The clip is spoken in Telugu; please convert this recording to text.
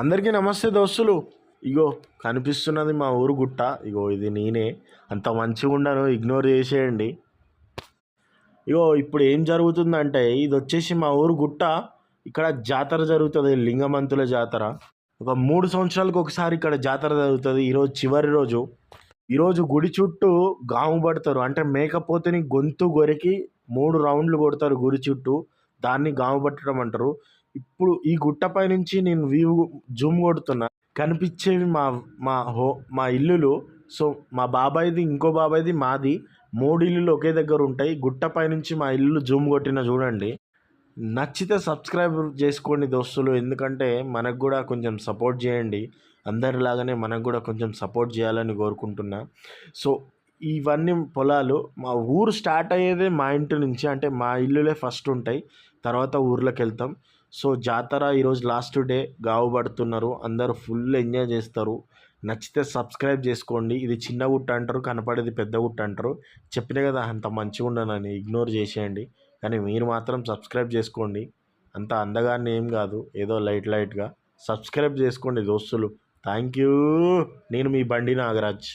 అందరికీ నమస్తే దోస్తులు. ఇగో కనిపిస్తున్నది మా ఊరు గుట్ట. ఇగో ఇది నేనే. అంత మంచిగా ఉండను, ఇగ్నోర్ చేసేయండి. ఇగో ఇప్పుడు ఏం జరుగుతుందంటే ఇది వచ్చేసి మా ఊరు గుట్ట. ఇక్కడ జాతర జరుగుతుంది, లింగమంతుల జాతర. ఒక 3 సంవత్సరాలకు ఒకసారి ఇక్కడ జాతర జరుగుతుంది. ఈరోజు చివరి రోజు. ఈరోజు గుడి చుట్టూ గాము పడతారు, అంటే మేకపోతుని గొంతు గొరికి 3 రౌండ్లు కొడతారు గుడి చుట్టూ. దాన్ని గాము పట్టడం అంటారు. ఇప్పుడు ఈ గుట్టపై నుంచి నేను వ్యూ జూమ్ కొడుతున్నా, కనిపించేవి మా మా హో మా ఇల్లులు. సో మా బాబాయ్ది, ఇంకో బాబాయ్ది, మాది 3 ఇల్లులు ఒకే దగ్గర ఉంటాయి. గుట్టపై నుంచి మా ఇల్లు జూమ్ కొట్టిన చూడండి. నచ్చితే సబ్స్క్రైబ్ చేసుకోండి దోస్తులు, ఎందుకంటే మనకు కూడా కొంచెం సపోర్ట్ చేయండి. అందరిలాగానే మనకు కూడా కొంచెం సపోర్ట్ చేయాలని కోరుకుంటున్నా. సో ఇవన్నీ పొలాలు. మా ఊరు స్టార్ట్ అయ్యేదే మా ఇంటి నుంచి, అంటే మా ఇల్లులే ఫస్ట్ ఉంటాయి, తర్వాత ఊర్లోకి వెళ్తాం. సో జాతర ఈరోజు లాస్ట్ డే, గావు పడుతున్నారు, అందరూ ఫుల్ ఎంజాయ్ చేస్తారు. నచ్చితే సబ్స్క్రైబ్ చేసుకోండి. ఇది చిన్న గుట్ట అంటారు, కనపడేది పెద్ద గుట్ట అంటారు. చెప్పిన కదా అంత మంచిగా ఉండనని, ఇగ్నోర్ చేసేయండి. కానీ మీరు మాత్రం సబ్స్క్రైబ్ చేసుకోండి. అంత అందగాన్ని ఏం కాదు, ఏదో లైట్గా సబ్స్క్రైబ్ చేసుకోండి దోస్తులు. Thank you. నేను మీ బండి నాగరాజ్.